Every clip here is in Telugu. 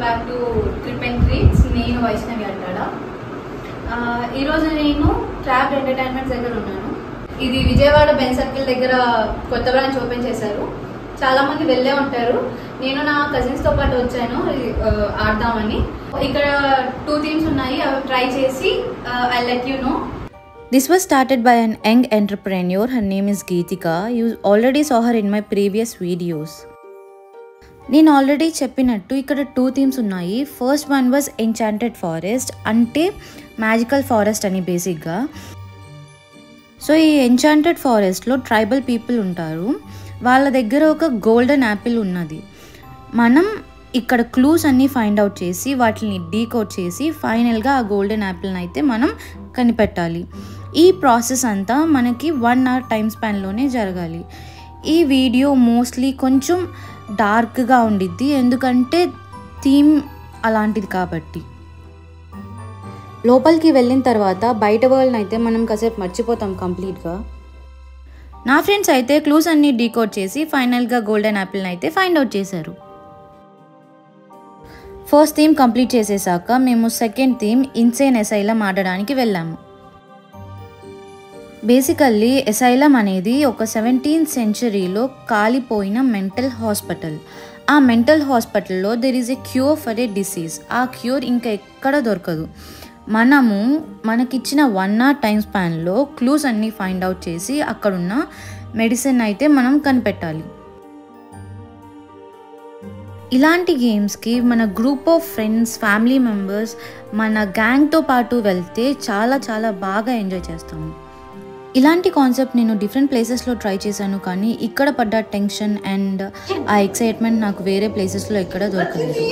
Back to trip and treats. నేను వైష్ణవి అంటాడా. ఈరోజు నేను ట్రాప్ ఎంటర్టైన్మెంట్స్ దగ్గర ఉన్నాను. ఇది విజయవాడ బెన్ సర్కిల్ దగ్గర కొత్త బ్రాంచ్ ఓపెన్ చేశారు. చాలా మంది వెళ్ళే ఉంటారు. నేను నా కజిన్స్ తో పాటు వచ్చాను ఆడదామని. ఇక్కడ 2 థీమ్స్ ఉన్నాయి, అవి ట్రై చేసి I let you know. This was started by an young entrepreneur. Her name is Geetika. You already saw her in my previous videos. నేను ఆల్రెడీ చెప్పినట్టు ఇక్కడ 2 థీమ్స్ ఉన్నాయి. First one was enchanted forest, అంటే మ్యాజికల్ ఫారెస్ట్ అని బేసిక్గా. సో ఈ ఎన్చాంటెడ్ ఫారెస్ట్లో ట్రైబల్ పీపుల్ ఉంటారు. వాళ్ళ దగ్గర ఒక గోల్డెన్ యాపిల్ ఉన్నది. మనం ఇక్కడ క్లూస్ అన్నీ ఫైండ్ అవుట్ చేసి వాటిని డీకోడ్ చేసి ఫైనల్గా ఆ గోల్డెన్ యాపిల్ని అయితే మనం కనిపెట్టాలి. ఈ ప్రాసెస్ అంతా మనకి 1 hour టైం స్పాన్లోనే జరగాలి. ఈ వీడియో మోస్ట్లీ కొంచెం డార్క్గా ఉండిద్ది, ఎందుకంటే థీమ్ అలాంటిది కాబట్టి. లోపలికి వెళ్ళిన తర్వాత బయట వరల్డ్ని అయితే మనం కాసేపు మర్చిపోతాం కంప్లీట్గా. నా ఫ్రెండ్స్ అయితే క్లూస్ అన్నీ డీకోడ్ చేసి ఫైనల్గా గోల్డెన్ యాపిల్ని అయితే ఫైండ్ అవుట్ చేశారు. ఫస్ట్ థీమ్ కంప్లీట్ చేసేసాక మేము సెకండ్ థీమ్ ఇన్సేన్ అసైలం ఆడడానికి వెళ్ళాము. బేసికల్లీ అసైలం అనేది ఒక 17th centuryలో కాలిపోయిన మెంటల్ హాస్పిటల్. ఆ మెంటల్ హాస్పిటల్లో there is a cure for a disease. ఆ క్యూర్ ఇంకా ఎక్కడ దొరకదు. మనకిచ్చిన 1 hour టైం స్పాన్లో క్లూస్ అన్నీ ఫైండ్ అవుట్ చేసి అక్కడున్న మెడిసిన్ అయితే మనం కనిపెట్టాలి. ఇలాంటి గేమ్స్కి మన group of friends, family members, మన గ్యాంగ్తో పాటు వెళ్తే చాలా చాలా బాగా ఎంజాయ్ చేస్తాము. ఇలాంటి కాన్సెప్ట్ నేను డిఫరెంట్ ప్లేసెస్లో ట్రై చేశాను, కానీ ఇక్కడ పడ్డ టెన్షన్ అండ్ ఆ ఎక్సైట్మెంట్ నాకు వేరే ప్లేసెస్లో ఎక్కడ దొరకలేదు.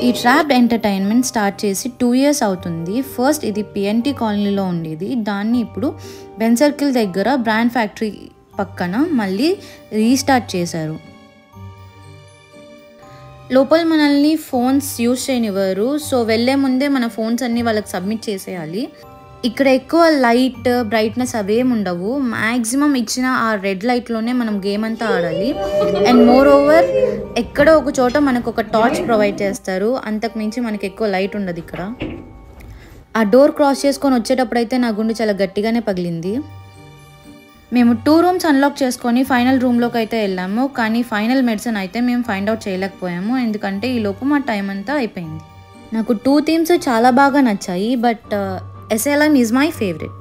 ఈ ట్రాప్ ఎంటర్టైన్మెంట్ స్టార్ట్ చేసి 2 years అవుతుంది. ఫస్ట్ ఇది PNT కాలనీలో ఉండేది. దాన్ని ఇప్పుడు బెన్ సర్కిల్ దగ్గర బ్రాండ్ ఫ్యాక్టరీ పక్కన మళ్ళీ రీస్టార్ట్ చేశారు. లోపల మనల్ని ఫోన్స్ యూజ్ చేయనివ్వరు. సో వెళ్ళే ముందే మన ఫోన్స్ అన్నీ వాళ్ళకి సబ్మిట్ చేసేయాలి. ఇక్కడ ఎక్కువ లైట్, బ్రైట్నెస్ అవేం ఉండవు. మ్యాక్సిమం ఇచ్చిన ఆ రెడ్ లైట్లోనే మనం గేమ్ అంతా ఆడాలి. అండ్ మోర్ ఓవర్ ఎక్కడో ఒక చోట మనకు ఒక టార్చ్ ప్రొవైడ్ చేస్తారు. అంతకు మించి మనకి ఎక్కువ లైట్ ఉండదు ఇక్కడ. ఆ డోర్ క్రాస్ చేసుకొని వచ్చేటప్పుడు అయితే నా గుండె చాలా గట్టిగానే పగిలింది. మేము 2 rooms అన్లాక్ చేసుకొని ఫైనల్ రూమ్లోకి అయితే వెళ్ళాము, కానీ ఫైనల్ మెడిసిన్ అయితే మేము ఫైండ్ అవుట్ చేయలేకపోయాము, ఎందుకంటే ఈ లోపు మా టైం అంతా అయిపోయింది. నాకు 2 థీమ్స్ చాలా బాగా నచ్చాయి, but asylum is my favourite.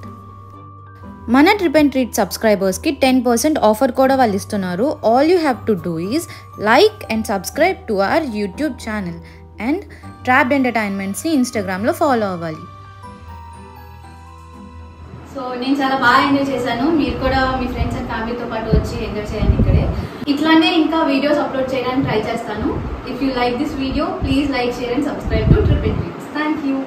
మన ట్రిప్ అండ్ ట్రీట్ సబ్స్క్రైబర్స్కి 10% ఆఫర్ కూడా వాళ్ళు ఇస్తున్నారు. All you have to do is like and subscribe to our YouTube channel and trap ఎంటర్టైన్మెంట్స్ని ఇన్స్టాగ్రామ్లో ఫాలో అవ్వాలి. సో నేను చాలా బాగా ఎంజాయ్ చేశాను. మీరు కూడా మీ ఫ్రెండ్స్ అండ్ ఫ్యామిలీతో పాటు వచ్చి ఎంజాయ్ చేయండి ఇక్కడే. ఇట్లానే ఇంకా వీడియోస్ అప్లోడ్ చేయడానికి ట్రై చేస్తాను. If you like this video, please like, share and subscribe to trip and treats. Thank you.